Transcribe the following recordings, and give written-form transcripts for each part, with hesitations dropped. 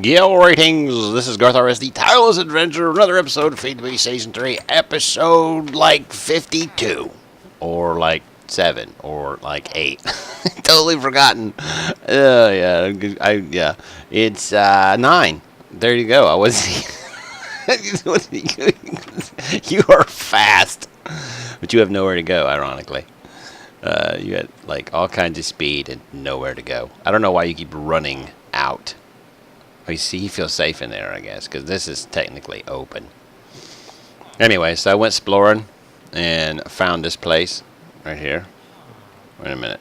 Gale ratings. This is garthrs, the tireless adventure, another episode of FTB Season 3, episode like 52, or like 7, or like 8. Totally forgotten. Yeah, it's 9. There you go. I was. You are fast, but you have nowhere to go. Ironically, you had like all kinds of speed and nowhere to go. I don't know why you keep running out. Oh, you see, you feel safe in there, I guess, because this is technically open. Anyway, so I went exploring and found this place right here. Wait a minute.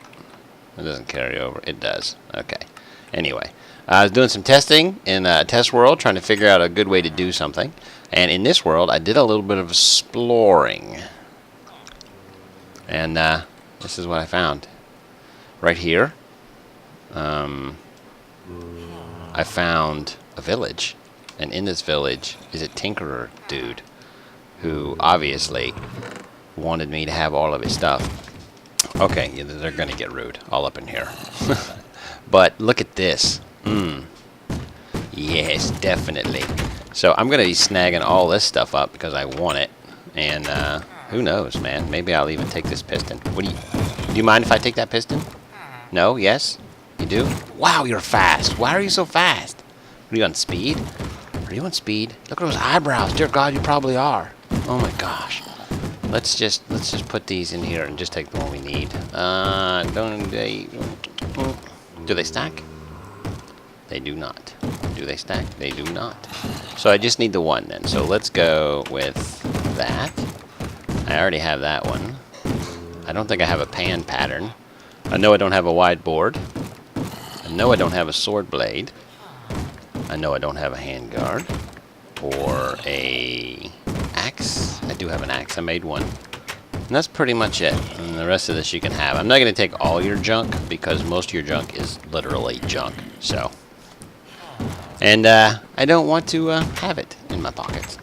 It doesn't carry over. It does. Okay. Anyway, I was doing some testing in a test world, trying to figure out a good way to do something. And in this world, I did a little bit of exploring. And this is what I found. Right here. I found a village, and in this village is a tinkerer dude who obviously wanted me to have all of his stuff. Okay, yeah, they're gonna get rude all up in here. But look at this. Yes, definitely. So I'm gonna be snagging all this stuff up because I want it, and who knows, man? Maybe I'll even take this piston. Do you mind if I take that piston? No? Yes? You do? Wow, you're fast. Why are you so fast? Are you on speed? Are you on speed? Look at those eyebrows. Dear God, you probably are. Oh my gosh. Let's just put these in here and just take the one we need. Do they stack? They do not. Do they stack? They do not. So I just need the one then. So let's go with that. I already have that one. I don't think I have a pan pattern. I know I don't have a wide board. I know I don't have a sword blade. I know I don't have a handguard or a axe. I do have an axe. I made one. And that's pretty much it. And the rest of this you can have. I'm not going to take all your junk because most of your junk is literally junk. So, and I don't want to have it in my pockets.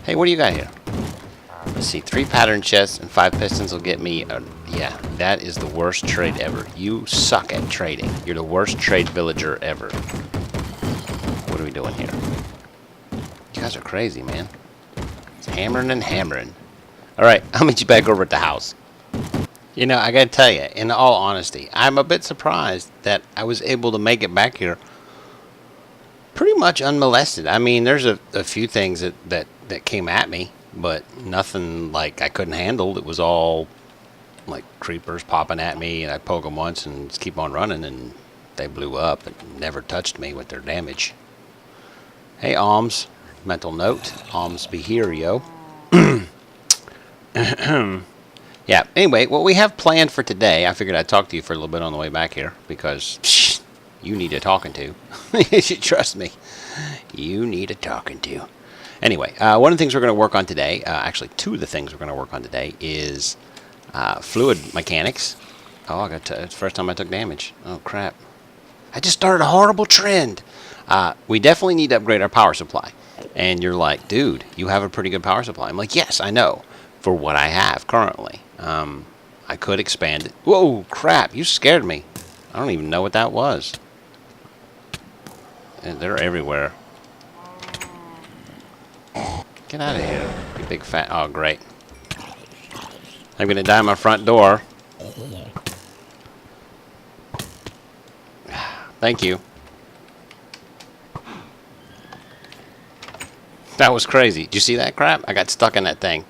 Hey, what do you got here? Let's see, 3 pattern chests and 5 pistons will get me. Yeah, that is the worst trade ever. You suck at trading. You're the worst trade villager ever. What are we doing here? You guys are crazy, man. It's hammering and hammering. Alright, I'll meet you back over at the house. You know, I gotta tell you, in all honesty, I'm a bit surprised that I was able to make it back here pretty much unmolested. I mean, there's a few things that came at me, but nothing like I couldn't handle. It was all like creepers popping at me, and I poke them once and just keep on running, and they blew up and never touched me with their damage. Hey, Alms. Mental note. Alms be here, yo. Yeah, anyway, what we have planned for today, I figured I'd talk to you for a little bit on the way back here, because you need a talking to. You should trust me. You need a talking to. Anyway, one of the things we're going to work on today, actually 2 of the things we're going to work on today is fluid mechanics. Oh, it's the first time I took damage. Oh, crap. I just started a horrible trend. We definitely need to upgrade our power supply. And you're like, dude, you have a pretty good power supply. I'm like, yes, I know, for what I have currently. I could expand it. Whoa, crap, you scared me. I don't even know what that was. And they're everywhere. Get out of here, you big fat... Oh, great. I'm going to die at my front door. Thank you. That was crazy. Did you see that crap? I got stuck in that thing.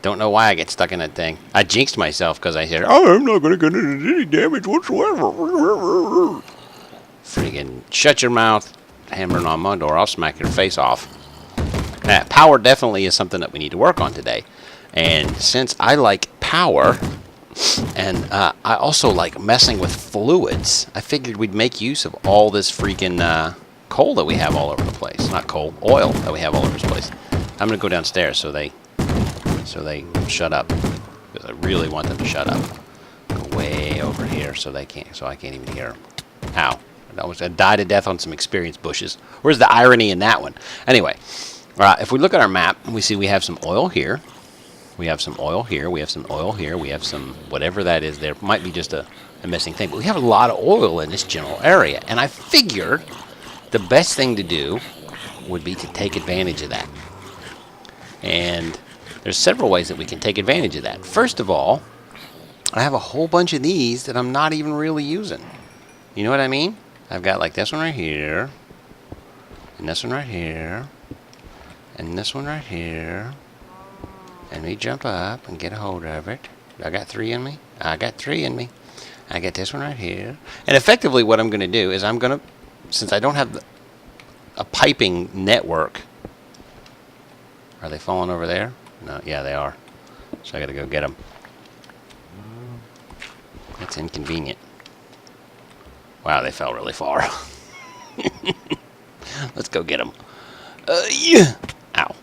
Don't know why I get stuck in that thing. I jinxed myself because I said, oh, I'm not going to get any damage whatsoever. Freaking shut your mouth. Hammering on my door. I'll smack your face off. Power definitely is something that we need to work on today. And since I like power, and I also like messing with fluids, I figured we'd make use of all this freaking coal that we have all over the place. Not coal, oil that we have all over this place. I'm going to go downstairs so they shut up. Because I really want them to shut up. Go way over here so I can't even hear them. Ow. I died to death on some experienced bushes. Where's the irony in that one? Anyway, if we look at our map, we see we have some oil here. We have some oil here. We have some oil here. We have some whatever that is there. Might be just a missing thing. But we have a lot of oil in this general area. And I figured the best thing to do would be to take advantage of that. And there's several ways that we can take advantage of that. First of all, I have a whole bunch of these that I'm not even really using. You know what I mean? I've got like this one right here, and this one right here, and this one right here. And we jump up and get a hold of it. I got 3 in me. I got 3 in me. I got this one right here. And effectively what I'm going to do is I'm going to, since I don't have a piping network. Are they falling over there? No, yeah, they are. So I got to go get them. That's inconvenient. Wow, they fell really far. Let's go get them. Yeah. Ow.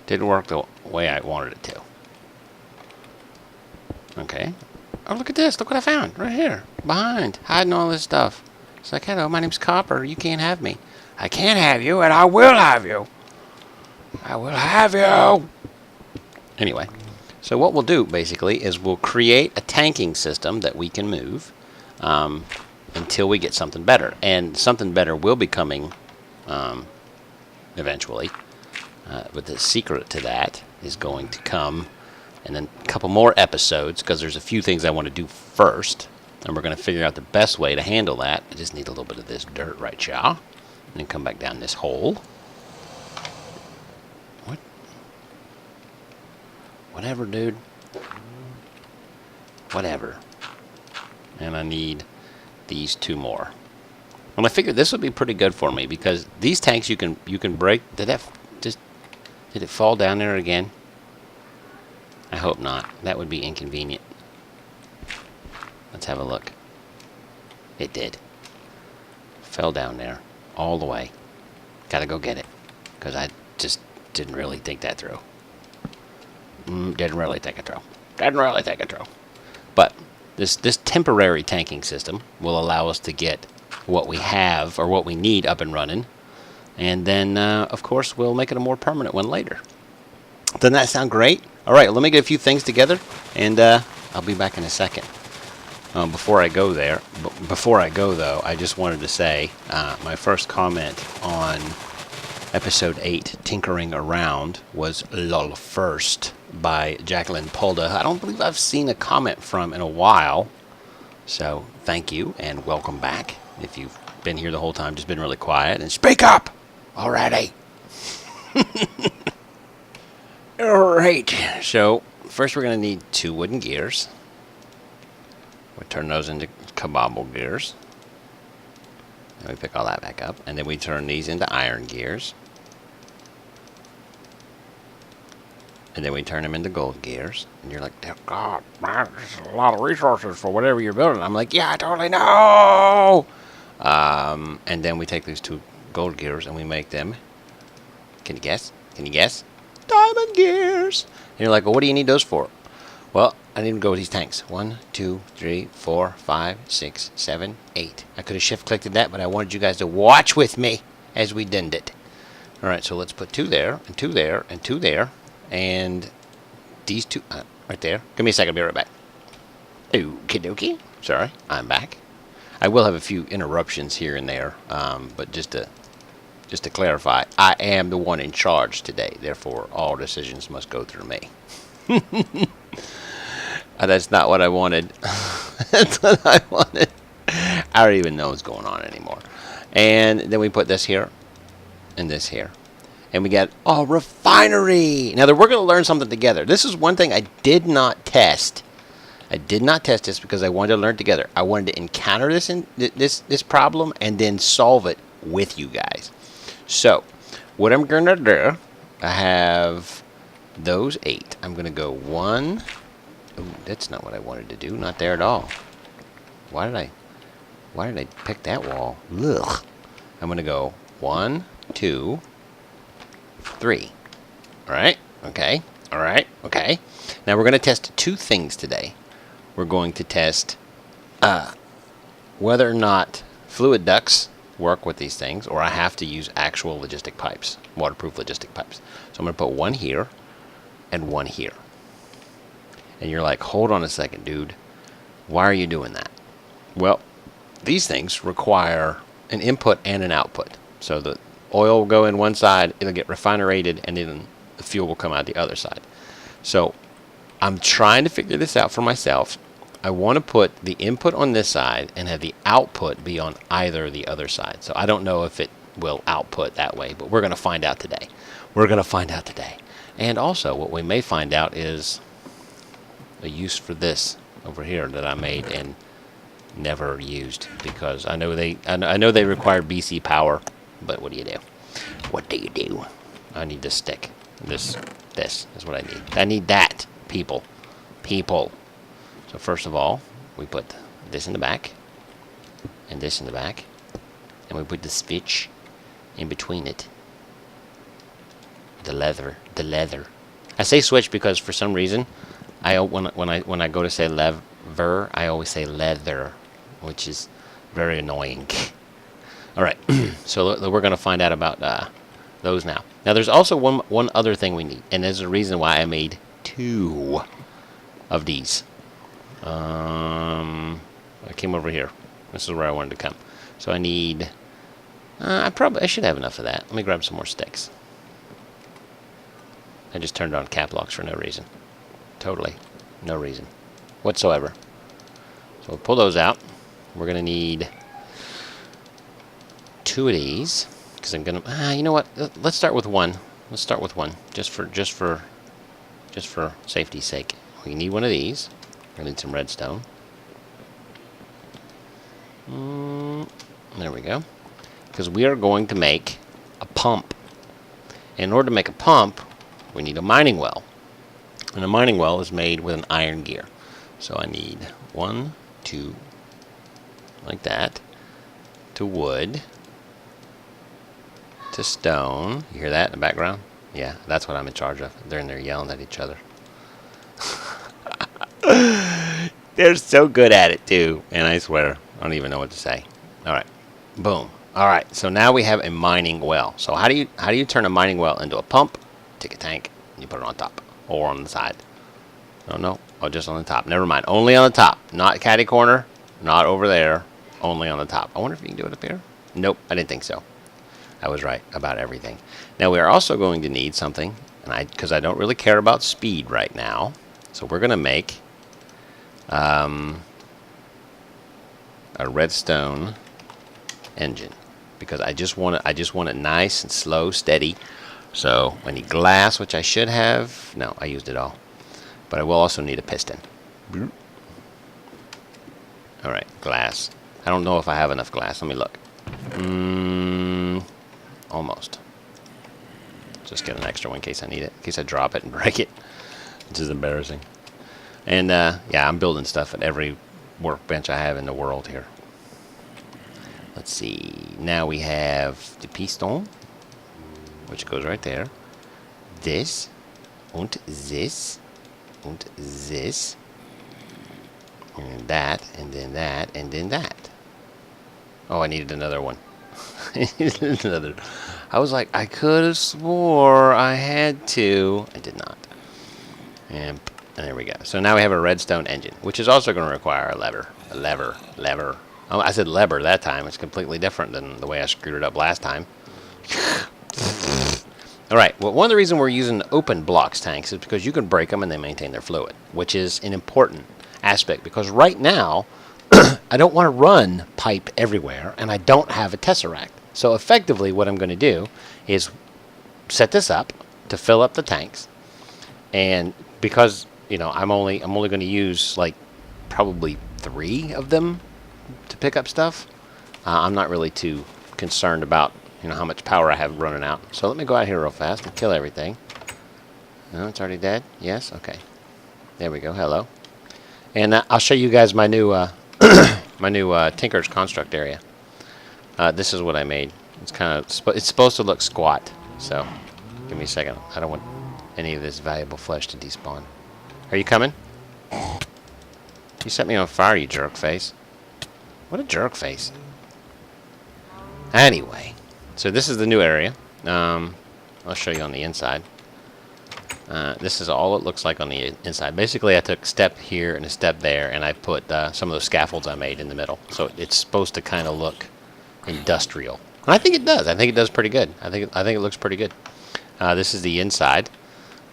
Didn't work the way I wanted it to. Okay. Oh, look at this. Look what I found right here. Behind. Hiding all this stuff. It's like, hello, my name's Copper. You can't have me. I can't have you, and I will have you. I will have you. Anyway. So what we'll do, basically, is we'll create a tanking system that we can move until we get something better. And something better will be coming eventually. But the secret to that is going to come in a couple more episodes, because there's a few things I want to do first. And we're going to figure out the best way to handle that. I just need a little bit of this dirt right here. And then come back down this hole. What? Whatever, dude. Whatever. And I need these 2 more. And I figured this would be pretty good for me, because these tanks you can break. Did it fall down there again? I hope not. That would be inconvenient. Let's have a look. It did. Fell down there all the way. Gotta go get it, because I just didn't really think that through. Didn't really think it through. But this temporary tanking system will allow us to get what we have or what we need up and running. And then, of course, we'll make it a more permanent one later. Doesn't that sound great? All right, let me get a few things together, and I'll be back in a second. Before I go, though, I just wanted to say my first comment on Episode 8, Tinkering Around, was LOL First by Jacqueline Polda. I don't believe I've seen a comment from in a while. So thank you and welcome back. If you've been here the whole time, just been really quiet, and speak up already. Alright, so first we're going to need 2 wooden gears. We'll turn those into kabobble gears. And we pick all that back up. And then we turn these into iron gears. And then we turn them into gold gears. And you're like, God, man, this is a lot of resources for whatever you're building. I'm like, yeah, I totally know. And then we take these 2 gold gears and we make them. Can you guess? Diamond gears. And you're like, well, what do you need those for? Well, I need to go with these tanks. 1, 2, 3, 4, 5, 6, 7, 8. I could have shift-clicked that, but I wanted you guys to watch with me as we did it. All right, so let's put 2 there, and 2 there, and 2 there, and these 2 right there. Give me a second, I'll be right back. Okie dokie. Sorry, I'm back. I will have a few interruptions here and there, but just to clarify, I am the one in charge today. Therefore, all decisions must go through me. That's not what I wanted. That's what I wanted. I don't even know what's going on anymore. And then we put this here and this here. And we got a refinery. Now, we're going to learn something together. This is one thing I did not test. I did not test this because I wanted to learn together. I wanted to encounter this problem and then solve it with you guys. So, what I'm going to do, I have those 8. I'm going to go 1. Ooh, that's not what I wanted to do. Not there at all. Why did I pick that wall? Ugh. I'm going to go 1, 2, 3. All right. Okay. All right. Okay. Now we're going to test 2 things today. We're going to test whether or not fluid ducts work with these things, or I have to use actual logistic pipes, waterproof logistic pipes. So I'm going to put 1 here and 1 here. And you're like, hold on a second, dude. Why are you doing that? Well, these things require an input and an output. So the oil will go in one side, it'll get refinerated, and then the fuel will come out the other side. So I'm trying to figure this out for myself. I want to put the input on this side and have the output be on either the other side. So I don't know if it will output that way, but we're going to find out today. We're going to find out today. And also what we may find out is a use for this over here that I made and never used, because I know they require BC power, but what do you do? What do you do? I need this stick. This is what I need. I need that, people. So first of all, we put this in the back, and this in the back, and we put the switch in between it. The leather. I say switch because for some reason, when I go to say lever, I always say leather, which is very annoying. All right, so we're going to find out about those now. Now, there's also one other thing we need, and there's a reason why I made 2 of these. I came over here. This is where I wanted to come. So I need... I should have enough of that. Let me grab some more sticks. I just turned on cap locks for no reason. Totally. No reason whatsoever. So we'll pull those out. We're going to need 2 of these. Because I'm going to... you know what? Let's start with 1. Let's start with 1. Just for safety's sake. We need 1 of these. I need some redstone. There we go. Because we are going to make a pump. In order to make a pump, we need a mining well. And a mining well is made with an iron gear. So I need 1, 2, like that, to wood, to stone. You hear that in the background? Yeah, that's what I'm in charge of. They're in there yelling at each other. They're so good at it too, and I swear I don't even know what to say. All right, boom. All right, so now we have a mining well. So how do you turn a mining well into a pump? Take a tank and you put it on top or on the side. No, oh, just on the top. Never mind, only on the top, not catty corner, not over there. Only on the top. I wonder if you can do it up here. Nope, I didn't think so. I was right about everything. Now we are also going to need something, and because I don't really care about speed right now, so we're going to make a redstone engine, because I just want it nice and slow, steady. So I need glass, which I should have. No, I used it all. But I will also need a piston. All right, glass. I don't know if I have enough glass. Let me look. Almost. Just get an extra one in case I need it, in case I drop it and break it, which is embarrassing. And yeah, I'm building stuff at every workbench I have in the world here. Let's see. Now we have the piston, which goes right there. This, and this, and this, and that, and then that, and then that. Oh, I needed another one. Another. I was like, I could have swore I had to. I did not. And there we go. So now we have a redstone engine, which is also going to require a lever. Oh, I said lever that time. It's completely different than the way I screwed it up last time. All right. Well, one of the reasons we're using open blocks tanks is because you can break them and they maintain their fluid, which is an important aspect, because right now I don't want to run pipe everywhere, and I don't have a tesseract. So effectively what I'm going to do is set this up to fill up the tanks, and because I'm only going to use like probably 3 of them to pick up stuff, I'm not really too concerned about how much power I have running out. So let me go out here real fast and kill everything. No, it's already dead. Yes, okay. There we go. Hello. And I'll show you guys my new my new Tinker's Construct area. This is what I made. It's it's supposed to look squat. So give me a second. I don't want any of this valuable flesh to despawn. Are you coming? You set me on fire, you jerk face. What a jerk face. Anyway, so this is the new area. I'll show you on the inside. This is all it looks like on the inside. Basically, I took a step here and a step there, and I put some of those scaffolds I made in the middle. So it's supposed to kind of look industrial. And I think it does. I think it does pretty good. I think it looks pretty good. This is the inside.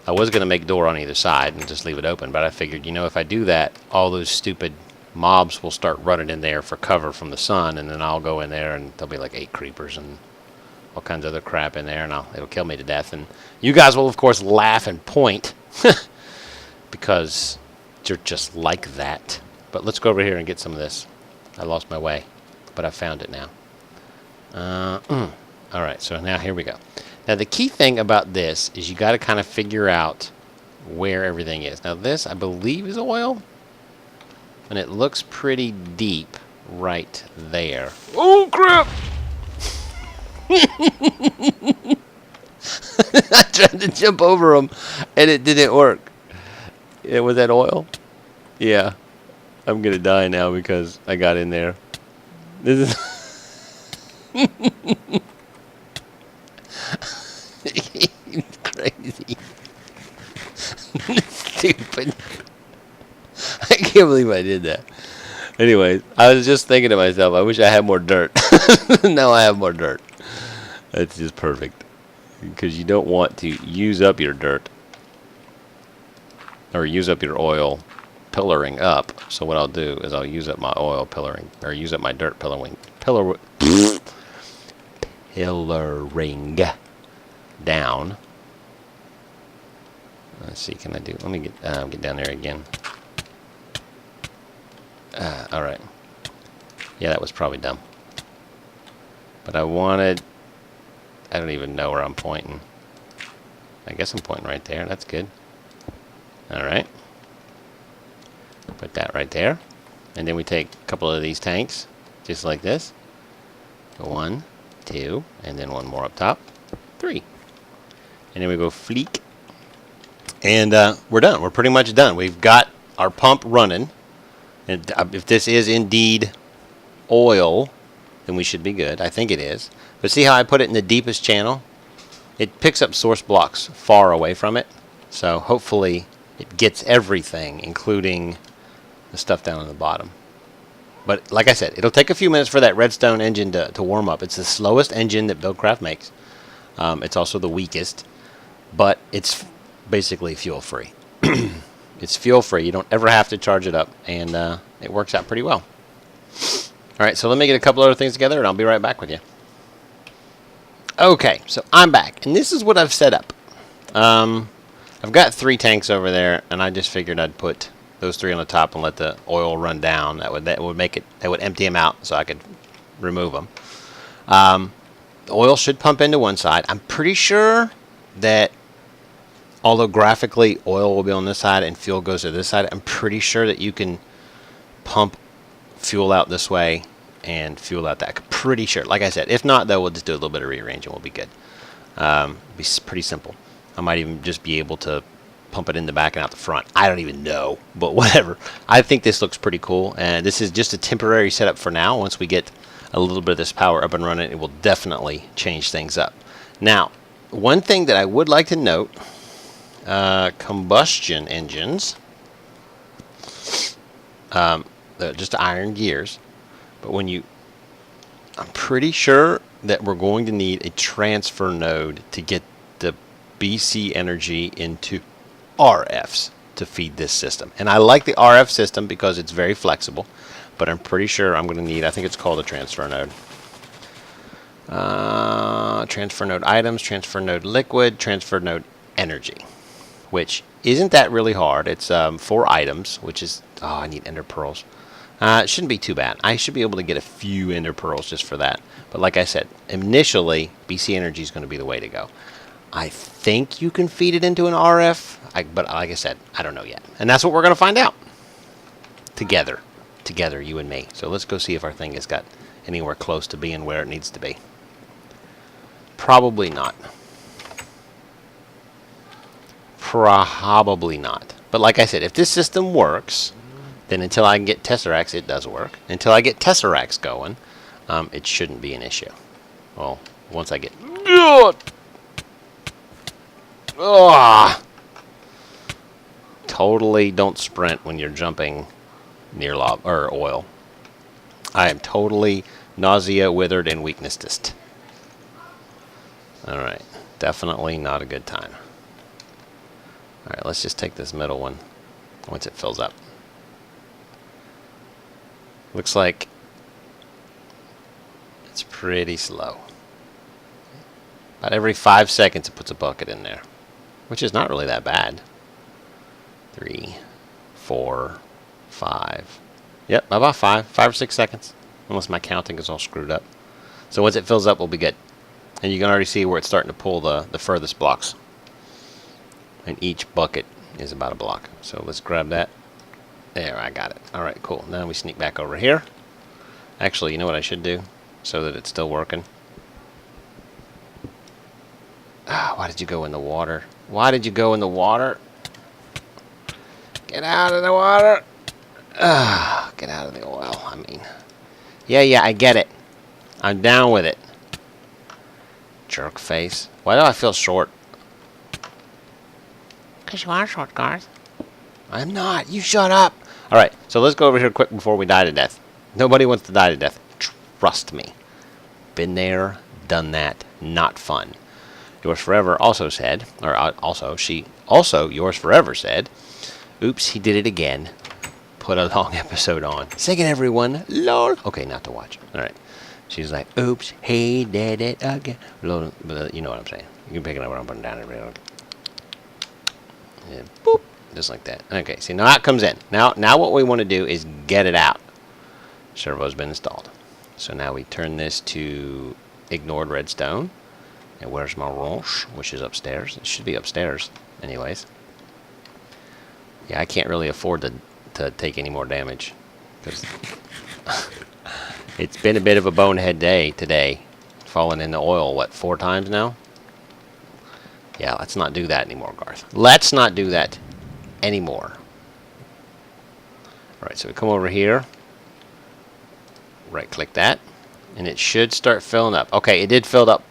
I was going to make a door on either side and just leave it open, but I figured, you know, if I do that, all those stupid mobs will start running in there for cover from the sun, and then I'll go in there and there'll be like 8 creepers and all kinds of other crap in there, and it'll kill me to death. And you guys will, of course, laugh and point because you're just like that. But let's go over here and get some of this. I lost my way, but I found it now. All right, so now here we go. Now, the key thing about this is you got to kind of figure out where everything is. Now, this, I believe, is oil, and it looks pretty deep right there. Oh, crap! I tried to jump over them, and it didn't work. Yeah, was that oil? Yeah. I'm going to die now because I got in there. This is... crazy. Stupid. I can't believe I did that. Anyways, I was just thinking to myself, I wish I had more dirt. Now I have more dirt. That's just perfect. Because you don't want to use up your dirt. Or use up your oil pillaring up. So what I'll do is I'll use up my oil pillaring. Or use up my dirt pillaring. Pillaring down. Let's see, can I do... Let me get down there again. Alright. Yeah, that was probably dumb. But I wanted... I don't even know where I'm pointing. I guess I'm pointing right there. That's good. Alright. Put that right there. And then we take a couple of these tanks. Just like this. 1, 2, and then one more up top. 3. And then we go fleek. And we're done. We're pretty much done. We've got our pump running. And if this is indeed oil, then we should be good. I think it is. But see how I put it in the deepest channel? It picks up source blocks far away from it. So hopefully it gets everything, including the stuff down on the bottom. But like I said, it'll take a few minutes for that redstone engine to warm up. It's the slowest engine that Buildcraft makes. It's also the weakest. But it's basically fuel-free. It's fuel-free. You don't ever have to charge it up. And it works out pretty well. Alright, so let me get a couple other things together and I'll be right back with you. Okay, so I'm back. And this is what I've set up. I've got 3 tanks over there, and I just figured I'd put those 3 on the top and let the oil run down. That would make it. That would empty them out, so I could remove them. The oil should pump into one side. I'm pretty sure that, although graphically oil will be on this side and fuel goes to this side, I'm pretty sure that you can pump fuel out this way and fuel out that. Pretty sure. Like I said, if not, though, we'll just do a little bit of rearranging. We'll be good. Be pretty simple. I might even just be able to pump it in the back and out the front. I don't even know, but whatever. I think this looks pretty cool, and this is just a temporary setup for now. Once we get a little bit of this power up and running, it will definitely change things up. Now, one thing that I would like to note, combustion engines, just iron gears, but when you, I'm pretty sure that we're going to need a transfer node to get the BC energy into RFs to feed this system. And I like the RF system because it's very flexible, but I'm pretty sure I'm going to need, I think it's called a transfer node. Transfer node items, transfer node liquid, transfer node energy, which isn't that really hard. It's 4 items, which is, oh, I need ender pearls. It shouldn't be too bad. I should be able to get a few ender pearls just for that. But like I said, initially, BC energy is going to be the way to go. I think you can feed it into an RF, but like I said, I don't know yet. And that's what we're going to find out. Together, you and me. So let's go see if our thing has got anywhere close to being where it needs to be. Probably not. Probably not. But like I said, if this system works, then until I can get Tesseracts, it does work. Until I get Tesseracts going, it shouldn't be an issue. Well, once I get... Totally don't sprint when you're jumping near lava or oil. I am totally Nausea, withered, and weakness. Alright. Definitely not a good time. Alright, let's just take this middle one once it fills up. Looks like it's pretty slow. About every 5 seconds it puts a bucket in there, which is not really that bad. 3, 4, 5. Yep, about 5 or 6 seconds, unless my counting is all screwed up. So once it fills up, we'll be good. And you can already see where it's starting to pull the furthest blocks. And each bucket is about a block. So let's grab that. There, I got it. Alright, cool. Now we sneak back over here. Actually, you know what I should do? So that it's still working. Ah, why did you go in the water? Why did you go in the water? Get out of the water! Ah, get out of the oil, I mean. Yeah, I get it. I'm down with it. Jerk face. Why do I feel short? Because you are short, Garth. I'm not. You shut up. Alright, so let's go over here quick before we die to death. Nobody wants to die to death. Trust me. Been there, done that. Not fun. Yours Forever also said, Yours Forever said, oops, he did it again. Put a long episode on. Sing it, everyone. Lol. Okay, not to watch. Alright. She's like, oops, he did it again. Lol. But you know what I'm saying. You can pick it up when I'm putting down every. And boop. Just like that. Okay, see, now that comes in. Now what we want to do is get it out. Servo's been installed. So now we turn this to ignored redstone. And where's my wrench? Which is upstairs. It should be upstairs. Anyways. Yeah, I can't really afford to take any more damage. Because it's been a bit of a bonehead day today. Falling in the oil, what, 4 times now? Yeah, let's not do that anymore, Garth. Let's not do that anymore. Alright, so we come over here. Right click that. And it should start filling up. Okay, it did fill up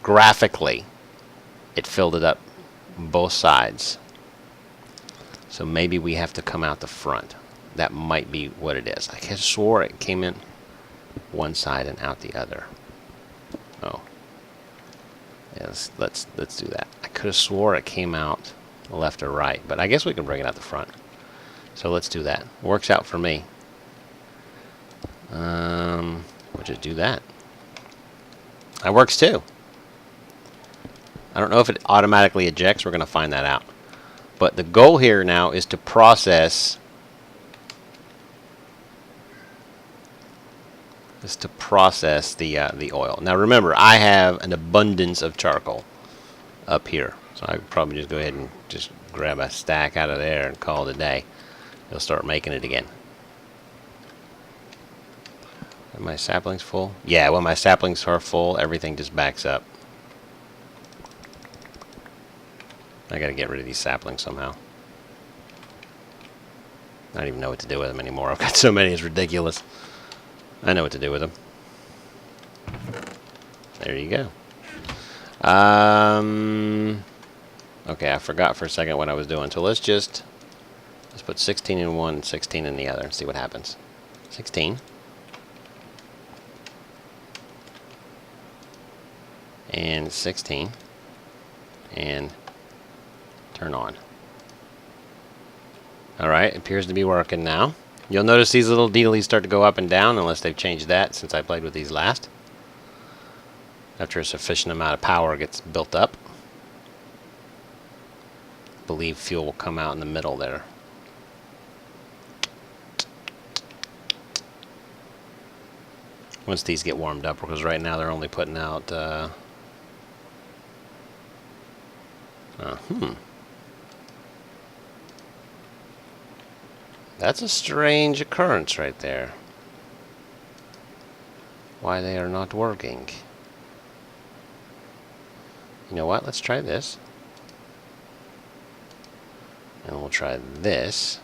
graphically. It filled it up both sides. So maybe we have to come out the front. That might be what it is. I just swore it came in one side and out the other. Oh. Yes, let's do that. I could have swore it came out left or right, but I guess we can bring it out the front. So let's do that. Works out for me. We'll just do that. That works too. I don't know if it automatically ejects. We're going to find that out. But the goal here now is to process the oil. Now remember, I have an abundance of charcoal up here. So I could probably just go ahead and just grab a stack out of there and call it a day. It'll start making it again. Are my saplings full? Yeah, when my saplings are full, everything just backs up. I gotta get rid of these saplings somehow. I don't even know what to do with them anymore. I've got so many, it's ridiculous. I know what to do with them. There you go. Okay, I forgot for a second what I was doing. So let's put 16 in one, 16 in the other, and see what happens. 16. And 16. And turn on. Alright, appears to be working now. You'll notice these little deedlies start to go up and down unless they've changed that since I played with these last. After a sufficient amount of power gets built up. I believe fuel will come out in the middle there. Once these get warmed up, because right now they're only putting out That's a strange occurrence right there. Why they are not working. You know what? Let's try this. And we'll try this.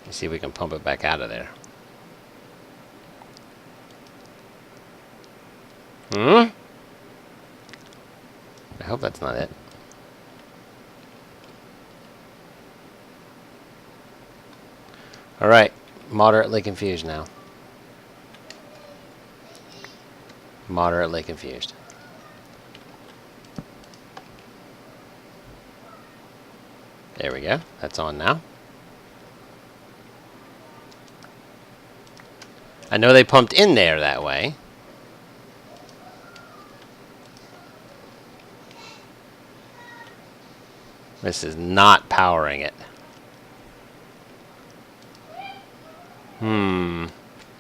And see if we can pump it back out of there. I hope that's not it. Alright, moderately confused now. Moderately confused. There we go. That's on now. I know they pumped in there that way. This is not powering it.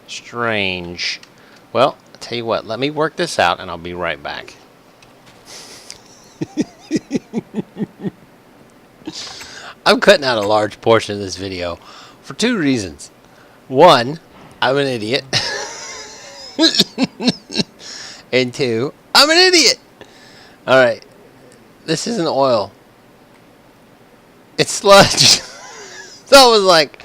Strange. Well, I'll tell you what. Let me work this out, and I'll be right back. I'm cutting out a large portion of this video for two reasons. One, I'm an idiot. And two, I'm an idiot. Alright. This isn't oil. It's sludge. So I was like,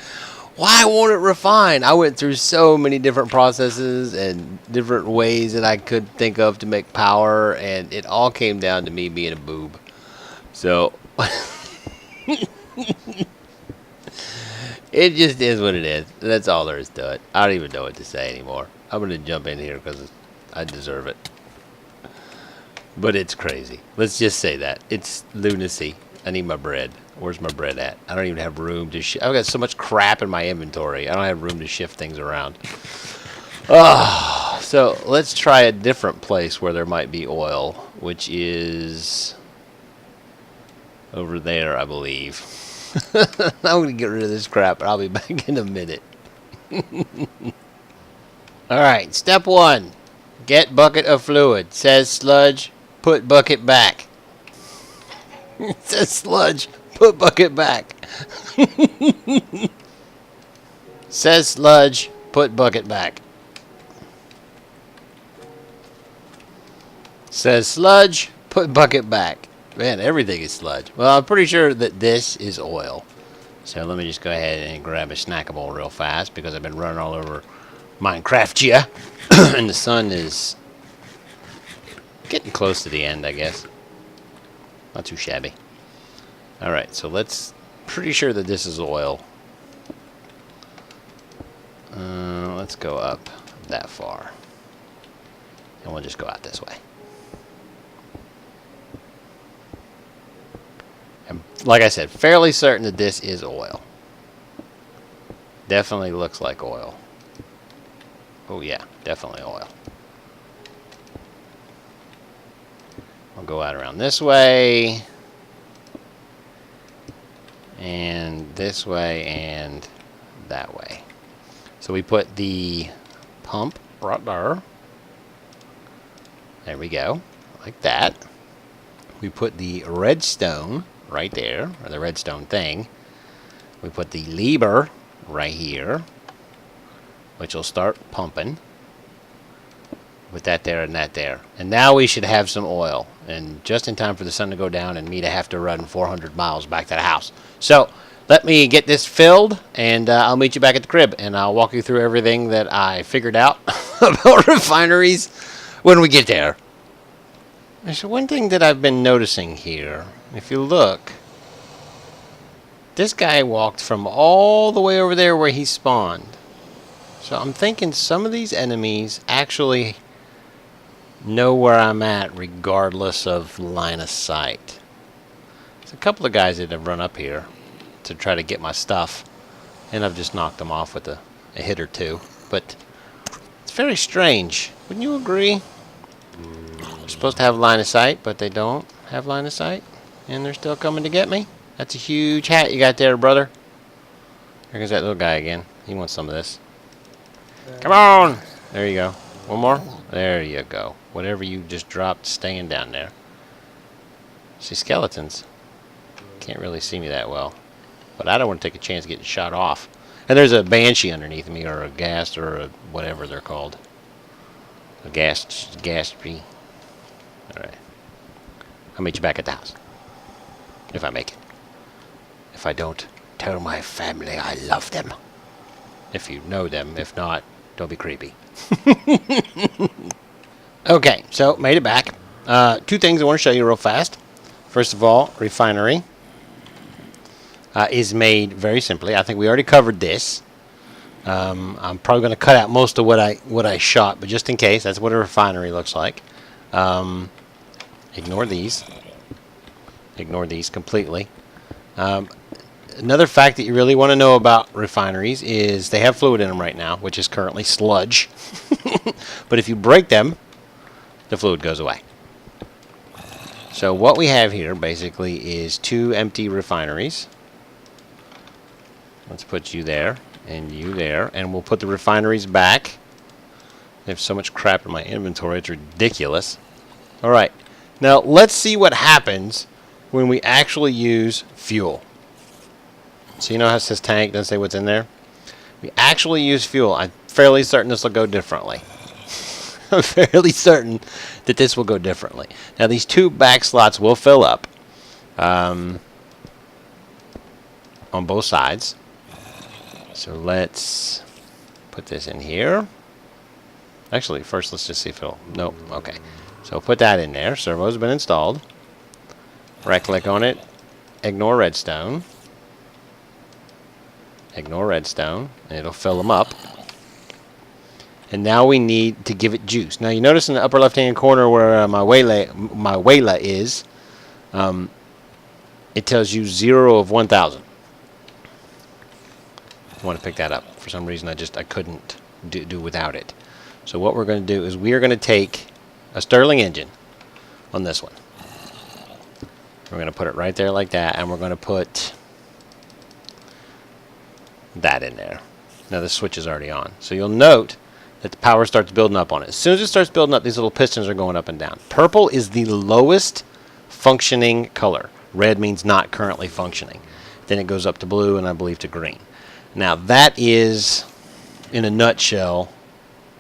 why won't it refine? I went through so many different processes and different ways that I could think of to make power, and it all came down to me being a boob. So it just is what it is. That's all there is to it. I don't even know what to say anymore. I'm going to jump in here because I deserve it. But it's crazy. Let's just say that. It's lunacy. I need my bread. Where's my bread at? I don't even have room to shift. I've got so much crap in my inventory. I don't have room to shift things around. So let's try a different place where there might be oil, which is over there, I believe. I'm going to get rid of this crap, but I'll be back in a minute. Alright, step one. Get bucket of fluid. Says sludge, put bucket back. It says sludge, put bucket back. Says sludge, put bucket back. Says sludge, put bucket back. Man, everything is sludge. Well, I'm pretty sure that this is oil. So let me just go ahead and grab a snackable real fast because I've been running all over Minecraft here. And the sun is getting close to the end, I guess. Not too shabby. Alright, so pretty sure that this is oil. Let's go up that far. And we'll just go out this way. And like I said, fairly certain that this is oil. Definitely looks like oil. Oh yeah, definitely oil. I'll go out around this way. And this way and that way. So we put the pump right there. There we go. Like that. We put the redstone right there, or the redstone thing. We put the lever right here, which will start pumping. With that there and that there. And now we should have some oil. And just in time for the sun to go down and me to have to run 400 miles back to the house. So, let me get this filled, and I'll meet you back at the crib. And I'll walk you through everything that I figured out about refineries when we get there. There's one thing that I've been noticing here. If you look, this guy walked from all the way over there where he spawned. So I'm thinking some of these enemies actually know where I'm at regardless of line of sight. There's a couple of guys that have run up here to try to get my stuff, and I've just knocked them off with a hit or two. But it's very strange. Wouldn't you agree? They're supposed to have line of sight, but they don't have line of sight, and they're still coming to get me. That's a huge hat you got there, brother. There goes that little guy again. He wants some of this. Come on! There you go. One more? There you go. Whatever you just dropped staying down there. See, skeletons can't really see me that well. But I don't want to take a chance of getting shot off. And there's a banshee underneath me, or a ghast, or a whatever they're called. A ghastry. Alright. I'll meet you back at the house. If I make it. If I don't, tell my family I love them. If you know them. If not, don't be creepy. Okay, so made it back. Two things I want to show you real fast. First of all, refinery is made very simply. I think we already covered this. I'm probably going to cut out most of what I shot, but just in case, that's what a refinery looks like. Ignore these. Ignore these completely. Another fact that you really want to know about refineries is they have fluid in them right now, which is currently sludge. But if you break them, the fluid goes away. So what we have here basically is 2 empty refineries. Let's put you there and you there, and we'll put the refineries back. I have so much crap in my inventory, it's ridiculous. Alright, now let's see what happens when we actually use fuel. So you know how it says tank, doesn't say what's in there? We actually use fuel. I'm fairly certain this will go differently. I'm fairly certain that this will go differently. Now these 2 back slots will fill up on both sides. So let's put this in here. Actually, first let's just see if it'll... Nope, okay. So put that in there. Servo's been installed. Right-click on it. Ignore redstone. Ignore redstone. And it'll fill them up. And now we need to give it juice. Now you notice in the upper left-hand corner where my Wayla is, it tells you 0 of 1,000. I want to pick that up. For some reason I couldn't do without it. So what we're going to do is we are going to take a Stirling engine on this one. We're going to put it right there like that, and we're going to put that in there. Now the switch is already on. So you'll note that the power starts building up on it. As soon as it starts building up, these little pistons are going up and down. Purple is the lowest functioning color. Red means not currently functioning. Then it goes up to blue and I believe to green. Now that is, in a nutshell,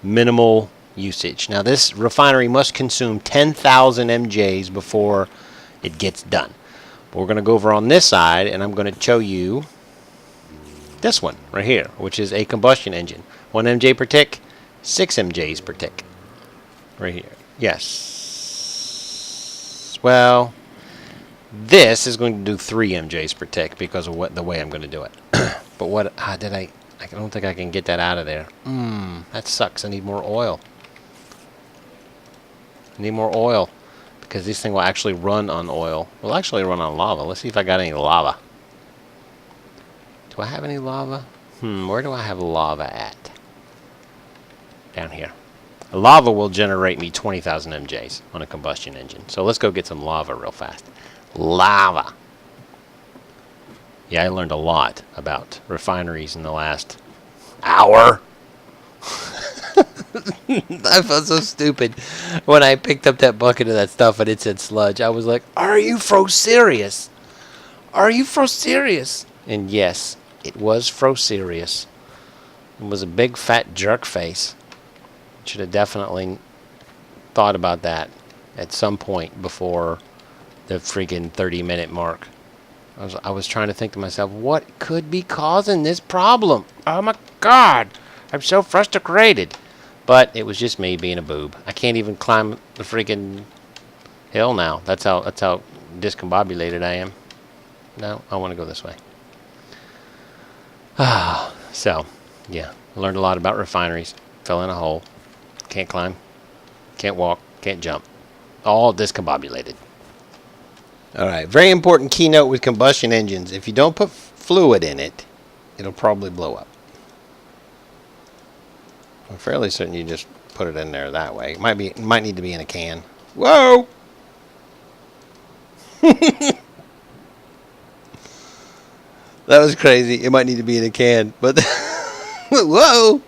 minimal usage. Now this refinery must consume 10,000 MJs before it gets done. But we're going to go over on this side and I'm going to show you this one right here, which is a combustion engine. 1 MJ per tick, 6 MJs per tick. Right here. Yes. Well, this is going to do 3 MJs per tick because of the way I'm going to do it. But what I don't think I can get that out of there. That sucks. I need more oil. I need more oil because this thing will actually run on oil. Will actually run on lava. Let's see if I got any lava. Do I have any lava? Where do I have lava at? Down here. Lava will generate me 20,000 MJs on a combustion engine. So let's go get some lava real fast. Lava. Yeah, I learned a lot about refineries in the last hour. I felt so stupid when I picked up that bucket of that stuff and it said sludge. I was like, are you fro serious? Are you fro serious? And yes, it was fro serious. It was a big fat jerk face. Should have definitely thought about that at some point before the freaking 30-minute mark. I was trying to think to myself, what could be causing this problem? Oh my God, I'm so frustrated. But it was just me being a boob. I can't even climb the freaking hill now. That's how discombobulated I am. No, I want to go this way. So, yeah, I learned a lot about refineries. Fell in a hole. Can't climb. Can't walk. Can't jump. All discombobulated. Alright, very important keynote with combustion engines. If you don't put fluid in it, it'll probably blow up. I'm fairly certain you just put it in there that way. It might need to be in a can. Whoa! That was crazy. It might need to be in a can, but whoa!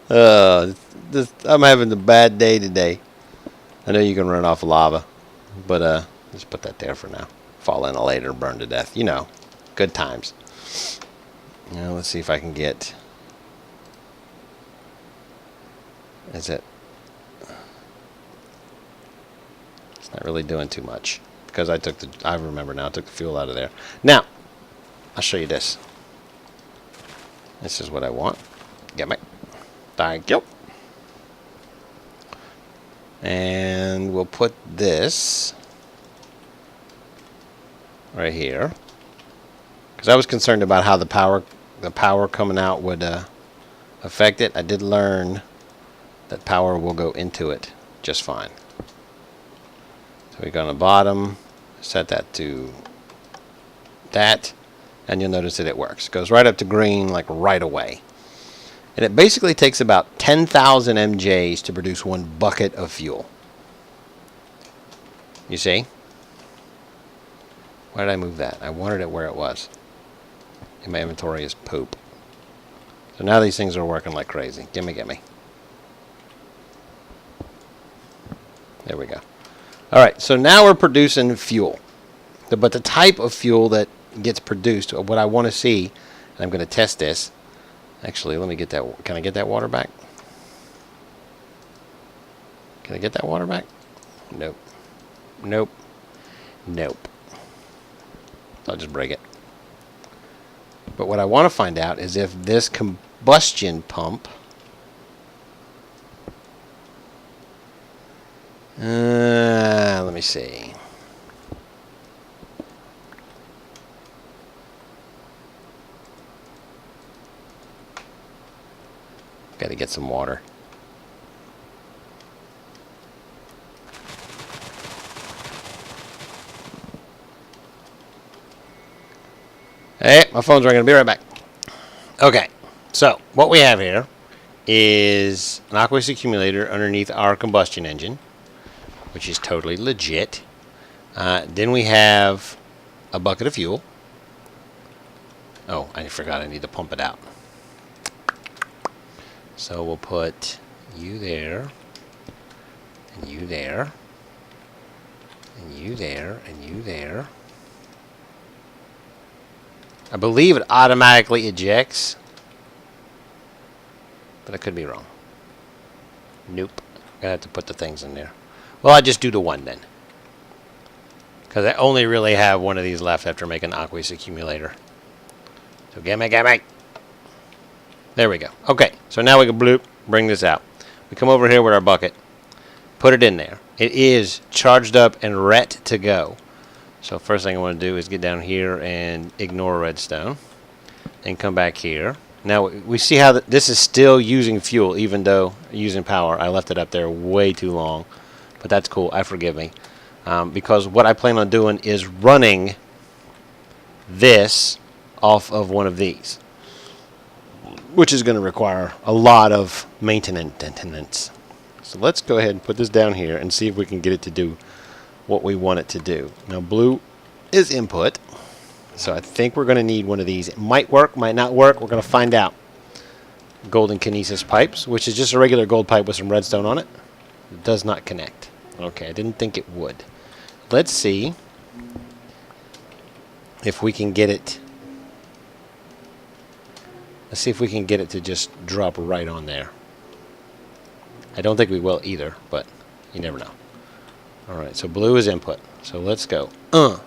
I'm having a bad day today. I know you can run off lava, but just put that there for now. Fall in later, burn to death. You know, good times. Now let's see if I can get. Is it? It's not really doing too much because I remember now. I took the fuel out of there. Now, I'll show you this. This is what I want. Get me. Thank you. And we'll put this right here because I was concerned about how the power coming out would affect it. I did learn that power will go into it just fine. So we go on the bottom, set that to that, and you'll notice that it works. It goes right up to green like right away. And it basically takes about 10,000 MJs to produce 1 bucket of fuel. You see? Why did I move that? I wanted it where it was. In my inventory is poop. So now these things are working like crazy. Gimme, gimme. There we go. Alright, so now we're producing fuel. But the type of fuel that gets produced, what I want to see, and I'm going to test this. Actually, let me get that. Can I get that water back? Can I get that water back? Nope. Nope. Nope. I'll just break it. But what I want to find out is if this combustion pump let me see. Got to get some water. Hey, my phone's ringing. I'll be right back. Okay, so what we have here is an aqueous accumulator underneath our combustion engine, which is totally legit. Then we have a bucket of fuel. Oh, I forgot I need to pump it out. So we'll put you there, and you there, and you there, and you there. I believe it automatically ejects, but I could be wrong. Nope. I'm gonna have to put the things in there. Well, I just do the one then, because I only really have one of these left after making an aqueous accumulator. So gimme. There we go. Okay, so now we can bloop, bring this out. We come over here with our bucket, put it in there. It is charged up and ready to go. So first thing I want to do is get down here and ignore redstone and come back here. Now we see how this is still using fuel even though using power. I left it up there way too long, but that's cool. Forgive me. Because what I plan on doing is running this off of one of these, which is going to require a lot of maintenance. So let's go ahead and put this down here and see if we can get it to do what we want it to do. Now blue is input, so I think we're going to need one of these. It might work, might not work. We're going to find out. Golden kinesis pipes, which is just a regular gold pipe with some redstone on it. It does not connect. Okay, I didn't think it would. Let's see if we can get it. Let's see if we can get it to just drop right on there. I don't think we will either, but you never know. Alright, so blue is input. So let's go. So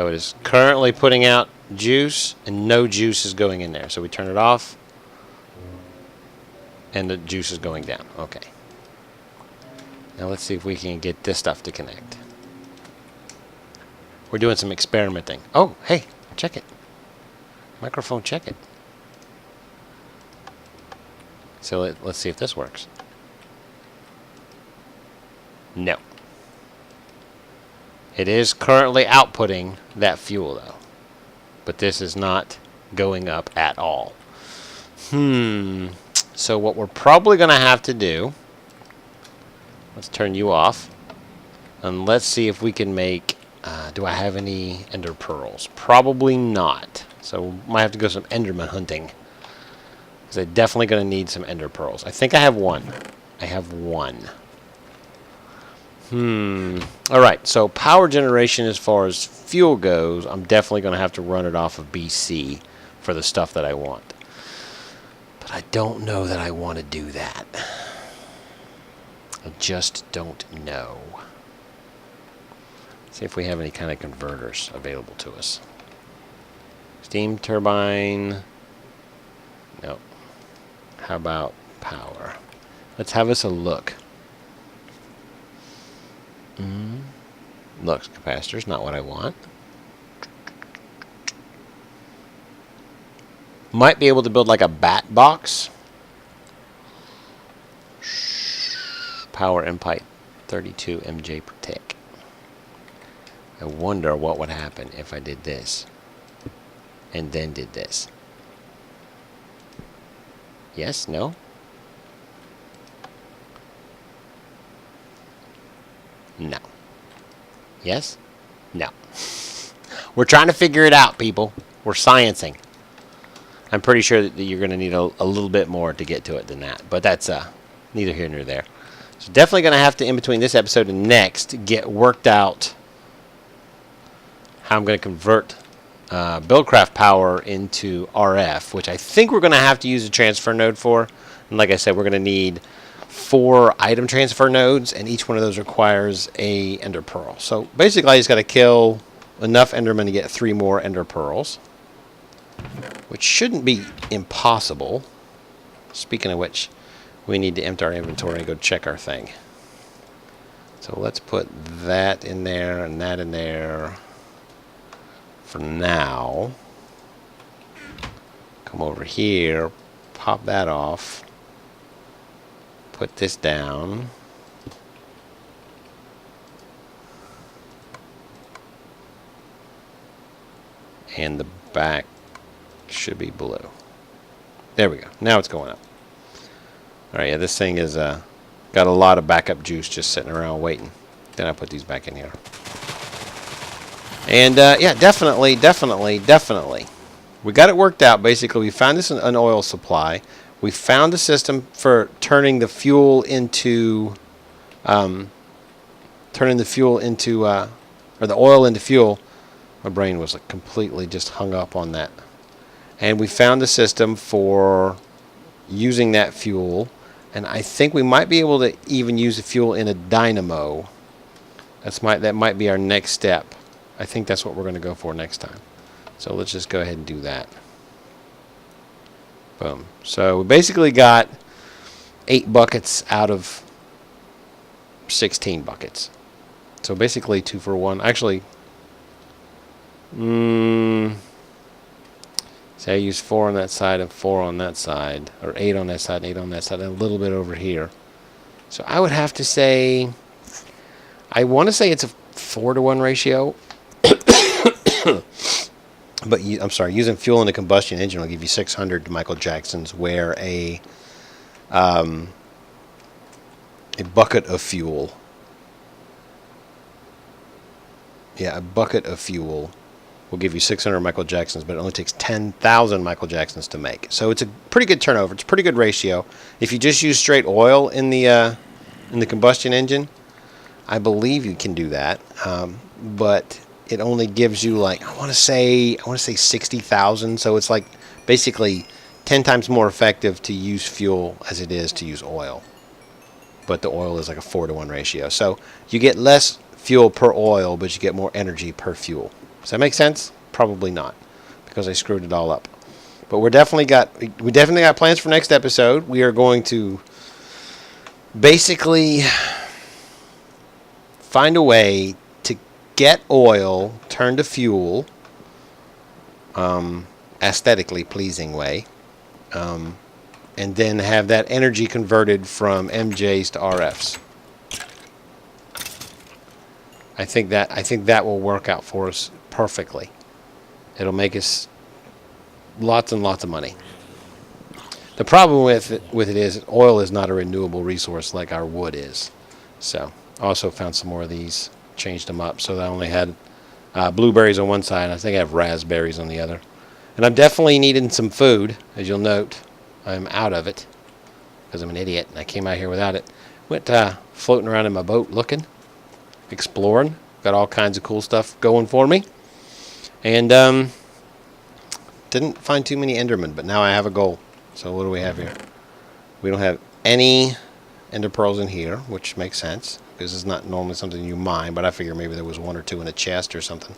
it is currently putting out juice, and no juice is going in there. So we turn it off, and the juice is going down. Okay. Now let's see if we can get this stuff to connect. We're doing some experimenting. Oh, hey, check it. Microphone, check it. So let's see if this works. No. It is currently outputting that fuel though, but this is not going up at all. So what we're probably going to have to do, let's turn you off, and let's see if we can make, do I have any ender pearls? Probably not. So we might have to go some enderman hunting, because I'm definitely going to need some ender pearls. I think I have one. I have one. Alright, so power generation as far as fuel goes, I'm definitely going to have to run it off of BC for the stuff that I want. But I don't know that I want to do that. I just don't know. Let's see if we have any kind of converters available to us. Steam turbine. No. How about power? Let's have us a look. Lux capacitor's not what I want. Might be able to build like a bat box. Power input 32 MJ per tick. I wonder what would happen if I did this and then did this. Yes? No? No. Yes? No. We're trying to figure it out, people. We're sciencing. I'm pretty sure that you're going to need a little bit more to get to it than that. But that's neither here nor there. So definitely going to have to, in between this episode and next, get worked out how I'm going to convert Buildcraft power into RF, which I think we're going to have to use a transfer node for. And like I said, we're going to need 4 item transfer nodes, and each one of those requires a ender pearl. So basically I just got to kill enough endermen to get 3 more ender pearls, which shouldn't be impossible. Speaking of which, we need to empty our inventory and go check our thing. So let's put that in there and that in there for now. Come over here, pop that off, put this down, and the back should be blue. There we go. Now it's going up. Alright, yeah, this thing is got a lot of backup juice just sitting around waiting. Then I put these back in here. And yeah, definitely. We got it worked out. Basically, we found this an oil supply. We found a system for turning the fuel into, or the oil into fuel. My brain was like completely just hung up on that. And we found a system for using that fuel. And I think we might be able to even use the fuel in a dynamo. That might be our next step. I think that's what we're going to go for next time. So let's just go ahead and do that. Boom. So we basically got 8 buckets out of 16 buckets. So basically 2 for 1. Actually, say I use 4 on that side and 4 on that side, or 8 on that side and 8 on that side, and a little bit over here. So I would have to say, I want to say it's a 4-to-1 ratio. But I'm sorry, using fuel in a combustion engine will give you 600 Michael Jacksons, where a bucket of fuel. Yeah, a bucket of fuel will give you 600 Michael Jacksons, but it only takes 10,000 Michael Jacksons to make. So it's a pretty good turnover. It's a pretty good ratio. If you just use straight oil in the combustion engine, I believe you can do that. But it only gives you, like, I want to say 60,000. So it's like basically 10 times more effective to use fuel as it is to use oil. But the oil is like a 4-to-1 ratio. So you get less fuel per oil, but you get more energy per fuel. Does that make sense? Probably not, because I screwed it all up. But we definitely got plans for next episode. We are going to basically find a way to get oil turned to fuel, aesthetically pleasing way, and then have that energy converted from MJs to RFs. I think that will work out for us perfectly. It'll make us lots and lots of money. The problem with it is oil is not a renewable resource like our wood is. So I also found some more of these, changed them up so that I only had blueberries on one side. I think I have raspberries on the other. And I'm definitely needing some food. As you'll note, I'm out of it because I'm an idiot and I came out here without it. Went floating around in my boat looking, exploring. Got all kinds of cool stuff going for me. And didn't find too many endermen, but now I have a goal. So what do we have here? We don't have any ender pearls in here, which makes sense, because it's not normally something you mine, but I figure maybe there was 1 or 2 in a chest or something.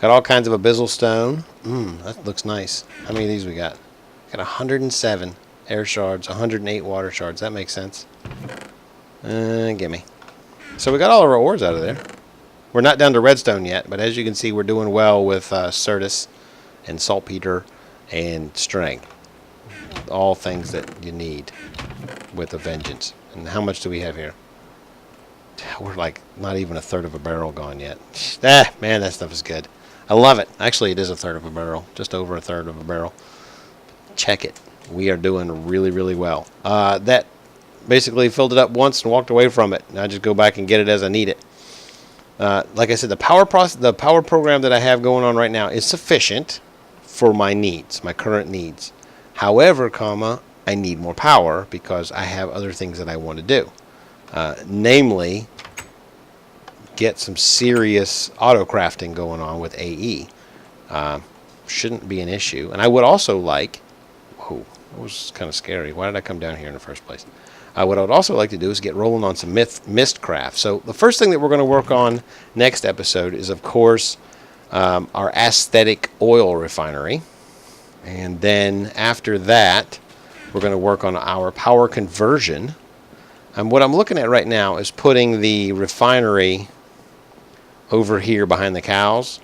Got all kinds of abyssal stone. That looks nice. How many of these we got? Got 107 air shards, 108 water shards. That makes sense. Gimme. So we got all of our ores out of there. We're not down to redstone yet, but as you can see, we're doing well with Certus and saltpeter and strength. All things that you need with a vengeance. And how much do we have here? We're like not even a third of a barrel gone yet. Man, that stuff is good. I love it. Actually, it is a third of a barrel. Just over a third of a barrel. Check it. We are doing really, really well. That basically filled it up once and walked away from it. Now I just go back and get it as I need it. Like I said, the power program that I have going on right now is sufficient for my needs, my current needs. However, I need more power because I have other things that I want to do. Namely, get some serious auto crafting going on with AE. Shouldn't be an issue. And I would also like... Whoa, that was kind of scary. Why did I come down here in the first place? What I would also like to do is get rolling on some mist craft. So the first thing that we're going to work on next episode is, of course, our aesthetic oil refinery. And then after that, we're going to work on our power conversion. And what I'm looking at right now is putting the refinery over here behind the cows.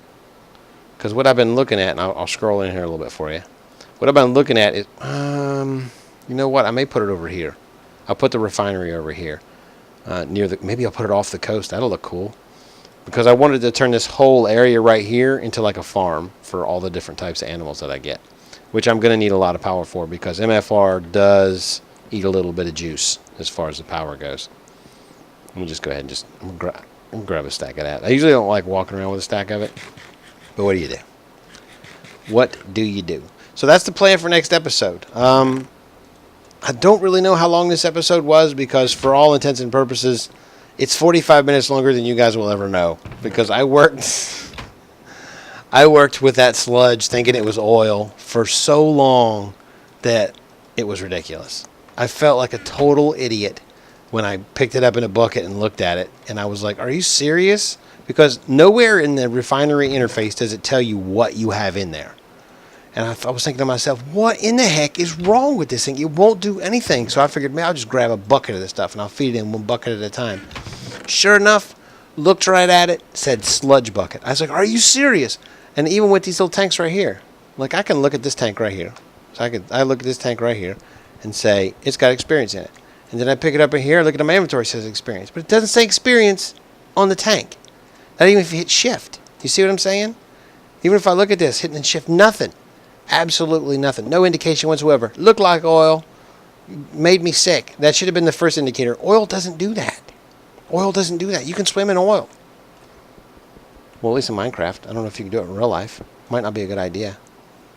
Because what I've been looking at, and I'll scroll in here a little bit for you. What I've been looking at is, you know what? I may put it over here. I'll put the refinery over here. Maybe I'll put it off the coast. That'll look cool. Because I wanted to turn this whole area right here into like a farm for all the different types of animals that I get. Which I'm going to need a lot of power for because MFR does eat a little bit of juice as far as the power goes. Let me just go ahead and I'm gonna grab a stack of that. I usually don't like walking around with a stack of it. But what do you do? What do you do? So that's the plan for next episode. I don't really know how long this episode was because for all intents and purposes, it's 45 minutes longer than you guys will ever know. Because I worked with that sludge thinking it was oil for so long that it was ridiculous. I felt like a total idiot when I picked it up in a bucket and looked at it. And I was like, are you serious? Because nowhere in the refinery interface does it tell you what you have in there. And I was thinking to myself, what in the heck is wrong with this thing? It won't do anything. So I figured, man, I'll just grab a bucket of this stuff and I'll feed it in one bucket at a time. Sure enough, looked right at it, said sludge bucket. I was like, are you serious? And even with these little tanks right here, like I can look at this tank right here. So I look at this tank right here and say, it's got experience in it. And then I pick it up in here, look at my inventory, it says experience. But it doesn't say experience on the tank. Not even if you hit shift. You see what I'm saying? Even if I look at this, hitting shift, nothing. Absolutely nothing. No indication whatsoever. Looked like oil. Made me sick. That should have been the first indicator. Oil doesn't do that. Oil doesn't do that. You can swim in oil. Well, at least in Minecraft. I don't know if you can do it in real life. Might not be a good idea.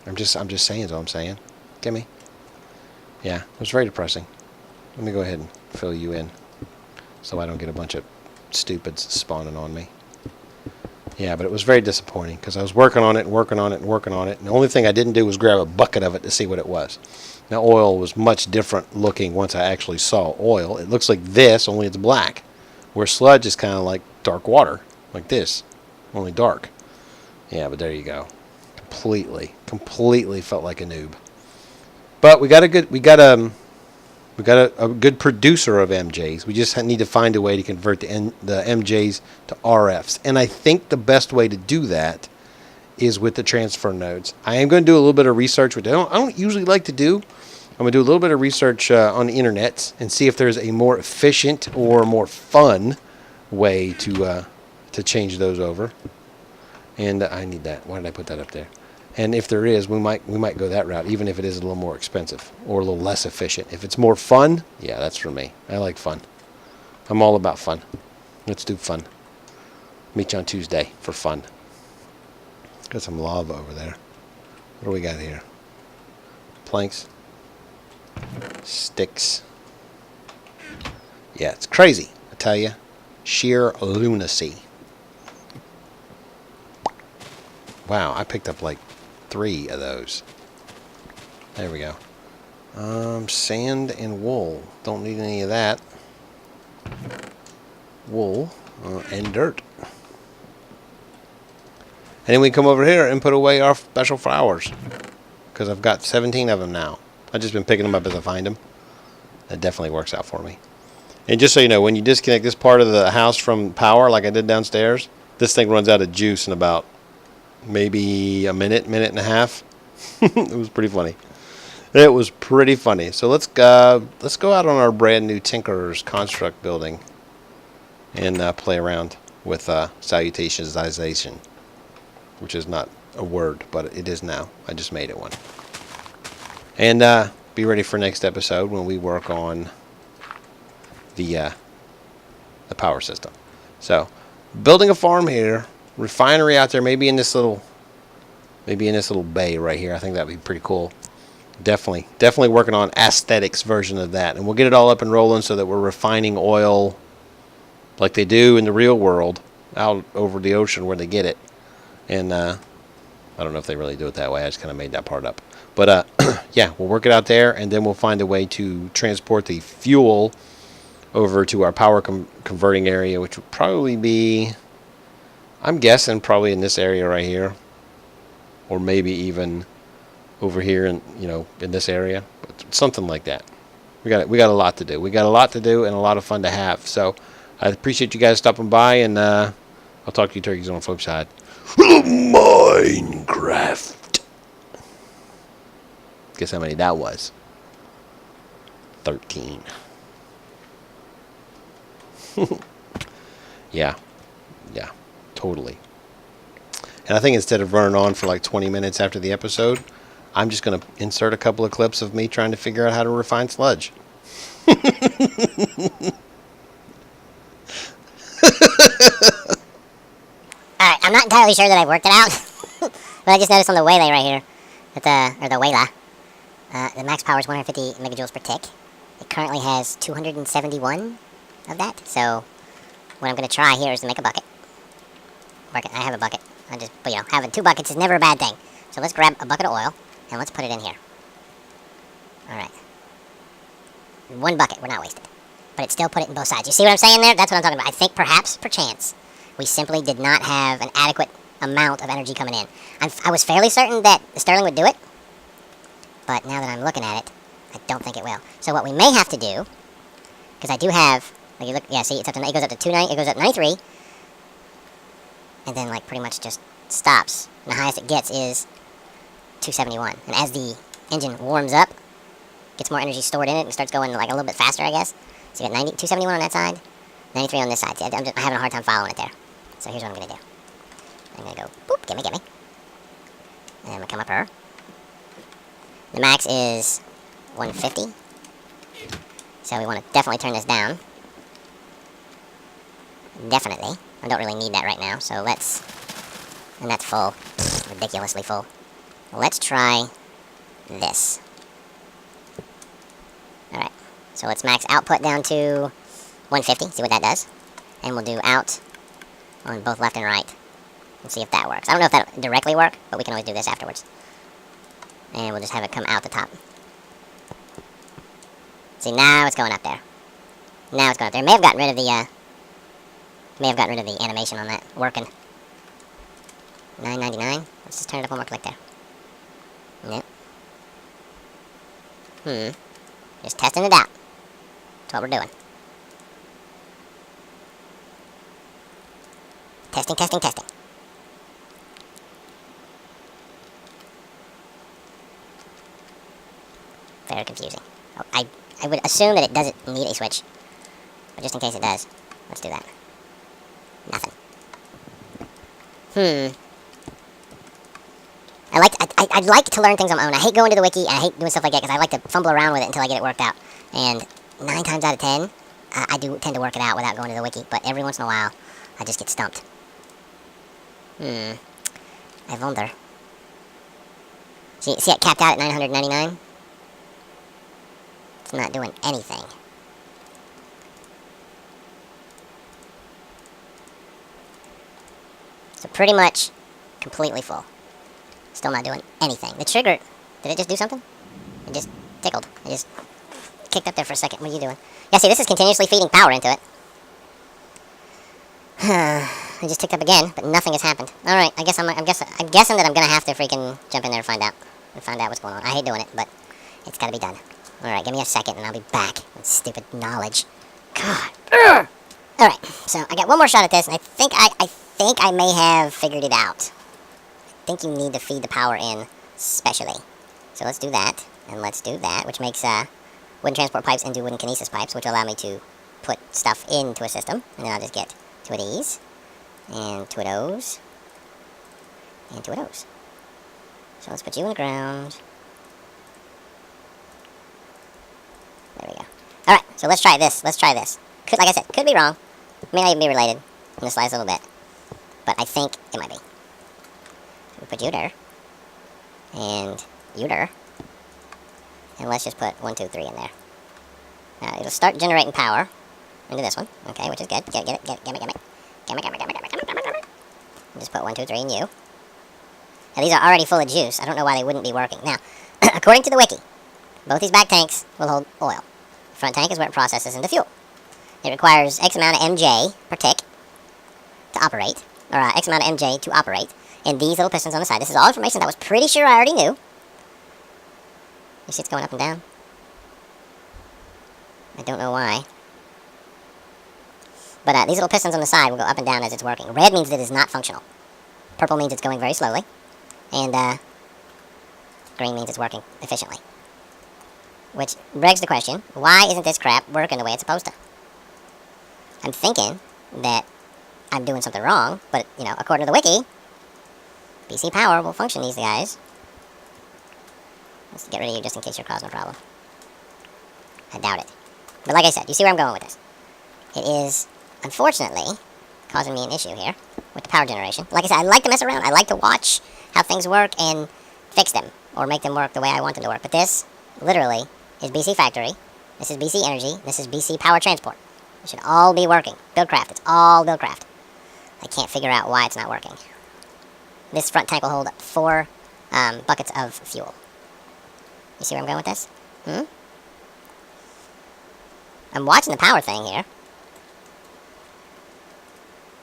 I'm just saying is all I'm saying. Gimme. Yeah, it was very depressing. Let me go ahead and fill you in so I don't get a bunch of stupids spawning on me. Yeah, but it was very disappointing because I was working on it and working on it and working on it. And the only thing I didn't do was grab a bucket of it to see what it was. Now, oil was much different looking once I actually saw oil. It looks like this, only it's black. Where sludge is kind of like dark water, like this, only dark. Yeah, but there you go. Completely felt like a noob. But we got a good producer of MJs. We just need to find a way to convert the MJs to RFs. And I think the best way to do that is with the transfer nodes. I am going to do a little bit of research, which I don't usually like to do. I'm going to do a little bit of research on the internet and see if there's a more efficient or more fun way to change those over. And I need that. Why did I put that up there? And if there is, we might go that route, even if it is a little more expensive or a little less efficient. If it's more fun, yeah, that's for me. I like fun. I'm all about fun. Let's do fun. Meet you on Tuesday for fun. Got some lava over there. What do we got here? Planks. Sticks. Yeah, it's crazy, I tell you. Sheer lunacy. Wow, I picked up like 3 of those. There we go. Sand and wool. Don't need any of that. Wool and dirt. And then we come over here and put away our special flowers. Because I've got 17 of them now. I've just been picking them up as I find them. That definitely works out for me. And just so you know, when you disconnect this part of the house from power, like I did downstairs, this thing runs out of juice in about maybe a minute and a half. It was pretty funny. It was pretty funny. So let's go out on our brand new Tinker's construct building and play around with salutationization, which is not a word, but it is now. I just made it one. And be ready for next episode when we work on the power system. So, building a farm here, refinery out there, maybe in this little bay right here. I think that'd be pretty cool. Definitely working on aesthetics version of that, and we'll get it all up and rolling so that we're refining oil like they do in the real world out over the ocean where they get it. And I don't know if they really do it that way. I just kind of made that part up. But yeah, we'll work it out there, and then we'll find a way to transport the fuel over to our power converting area, which would probably be, I'm guessing, probably in this area right here, or maybe even over here in this area, something like that. We got a lot to do. We got a lot to do and a lot of fun to have. So I appreciate you guys stopping by, and I'll talk to you turkeys on the flip side. Minecraft. Guess how many that was? 13. Yeah, totally. And I think instead of running on for like 20 minutes after the episode, I'm just going to insert a couple of clips of me trying to figure out how to refine sludge. Alright, I'm not entirely sure that I've worked it out, but I just noticed on the waylay right here, or the wayla, the max power is 150 megajoules per tick. It currently has 271 of that, so what I'm going to try here is to make a bucket. I have a bucket. But having 2 buckets is never a bad thing. So let's grab a bucket of oil, and let's put it in here. Alright. 1 bucket, we're not wasted. But it still put it in both sides. You see what I'm saying there? That's what I'm talking about. I think perhaps, perchance, we simply did not have an adequate amount of energy coming in. I was fairly certain that Sterling would do it, but now that I'm looking at it, I don't think it will. So what we may have to do, because I do have, like you look, yeah, see, it goes up to 290, it goes up 93, and then like pretty much just stops. And the highest it gets is 271. And as the engine warms up, gets more energy stored in it and starts going like a little bit faster, I guess. So you got 271 on that side, 93 on this side. See, I'm having a hard time following it there. So here's what I'm going to do. I'm going to go, boop, gimme. And I'm going to come up here. The max is 150. So we want to definitely turn this down. Definitely. I don't really need that right now, so let's... And that's full. Pfft, ridiculously full. Let's try this. Alright. So let's max output down to 150. See what that does. And we'll do out on both left and right. And see if that works. I don't know if that'll directly work, but we can always do this afterwards. And we'll just have it come out the top. See, now it's going up there. Now it's going up there. May have gotten rid of the, animation on that working. $9.99. Let's just turn it up one more click there. Yep. Just testing it out. That's what we're doing. Testing. Very confusing. Oh, I would assume that it doesn't need a switch. But just in case it does, let's do that. Nothing. I'd like to learn things on my own. I hate going to the wiki, and I hate doing stuff like that, because I like to fumble around with it until I get it worked out. And 9 times out of 10, I do tend to work it out without going to the wiki, but every once in a while, I just get stumped. I wonder. See it capped out at 999? It's not doing anything. So pretty much completely full. Still not doing anything. The trigger, did it just do something? It just tickled. It just kicked up there for a second. What are you doing? Yeah, see, this is continuously feeding power into it. It just ticked up again, but nothing has happened. Alright, I'm guessing that I'm gonna have to freaking jump in there and find out what's going on. I hate doing it, but it's gotta be done. Alright, give me a second and I'll be back with stupid knowledge. God. Alright, so I got one more shot at this, and I think I may have figured it out. I think you need to feed the power in specially. So let's do that, and let's do that, which makes wooden transport pipes into wooden kinesis pipes, which will allow me to put stuff into a system, and then I'll just get 2 of these, and 2 of those, and 2 of those. So let's put you in the ground. There we go. Alright, so let's try this. Let's try this. Could, like I said, could be wrong. May not even be related in the slice a little bit. But I think it might be. So we put you there. And you there. And let's just put 1, 2, 3 in there. Now it'll start generating power into this one. Okay, which is good. Get it. Gimme. And just put 1, 2, 3 in you. Now these are already full of juice. I don't know why they wouldn't be working. Now, according to the wiki, both these back tanks will hold oil. The front tank is where it processes into fuel. It requires X amount of MJ per tick to operate, or X amount of MJ to operate, and these little pistons on the side. This is all information that I was pretty sure I already knew. You see it's going up and down? I don't know why. But these little pistons on the side will go up and down as it's working. Red means that it is not functional. Purple means it's going very slowly. And green means it's working efficiently. Which begs the question, why isn't this crap working the way it's supposed to? I'm thinking that I'm doing something wrong, but, you know, according to the wiki, BC power will function these guys. Let's get rid of you just in case you're causing a problem. I doubt it. But like I said, you see where I'm going with this. It is, unfortunately, causing me an issue here with the power generation. Like I said, I like to mess around. I like to watch how things work and fix them, or make them work the way I want them to work. But this, literally, is BC Factory. This is BC Energy. This is BC Power Transport. It should all be working. Buildcraft. It's all Buildcraft. I can't figure out why it's not working. This front tank will hold 4 buckets of fuel. You see where I'm going with this? I'm watching the power thing here.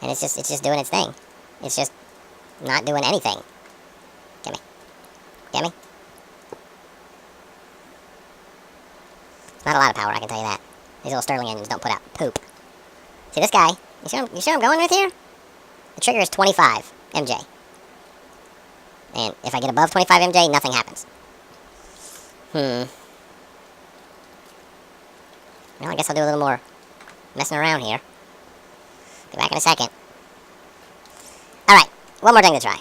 And it's just doing its thing. It's just not doing anything. Gimme. Gimme. It's not a lot of power, I can tell you that. These little Stirling engines don't put out poop. See this guy? You see what I'm going with here? The trigger is 25 MJ. And if I get above 25 MJ, nothing happens. Well, I guess I'll do a little more messing around here. Be back in a second. Alright, one more thing to try.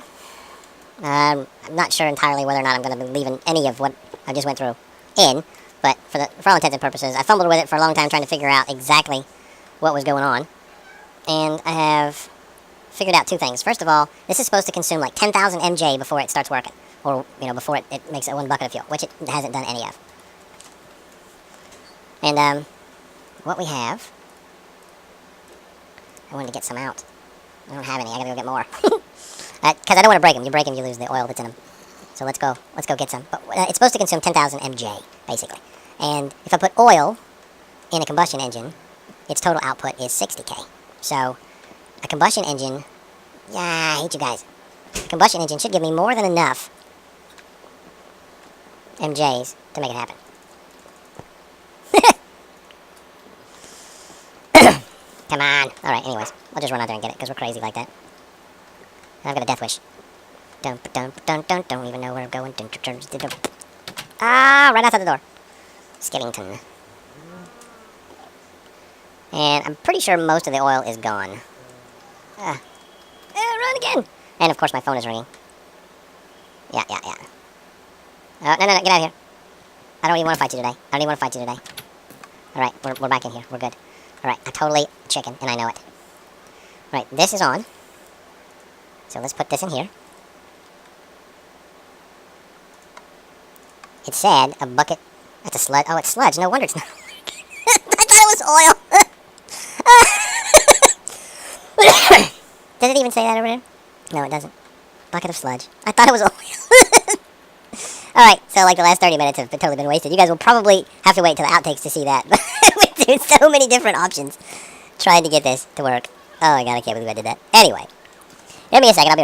I'm not sure entirely whether or not I'm going to be leaving any of what I just went through in, but for all intents and purposes, I fumbled with it for a long time trying to figure out exactly what was going on. And I have figured out 2 things. First of all, this is supposed to consume like 10,000 MJ before it starts working. Or, you know, before it makes 1 bucket of fuel, which it hasn't done any of. And, what we have... I wanted to get some out. I don't have any. I gotta go get more. Because I don't want to break them. You break them, you lose the oil that's in them. So let's go get some. But it's supposed to consume 10,000 MJ, basically. And if I put oil in a combustion engine, its total output is 60K. So, a combustion engine... Yeah, I hate you guys. A combustion engine should give me more than enough MJs to make it happen. Come on. Alright, anyways. I'll just run out there and get it, because we're crazy like that. I've got a death wish. Don't even know where I'm going. Ah, right outside the door. Skillington. And I'm pretty sure most of the oil is gone. Run again! And of course my phone is ringing. Yeah. No, get out of here. I don't even want to fight you today. Alright, we're back in here. We're good. Alright, I'm totally chicken, and I know it. Alright, this is on. So let's put this in here. It said a bucket. That's a sludge. Oh, it's sludge. No wonder it's not working. I thought it was oil. Does it even say that over there? No, it doesn't. Bucket of sludge. I thought it was oil. Alright, so like the last 30 minutes have totally been wasted. You guys will probably have to wait till the outtakes to see that. We did so many different options trying to get this to work. Oh my god, I can't believe I did that. Anyway, give me a second, I'll be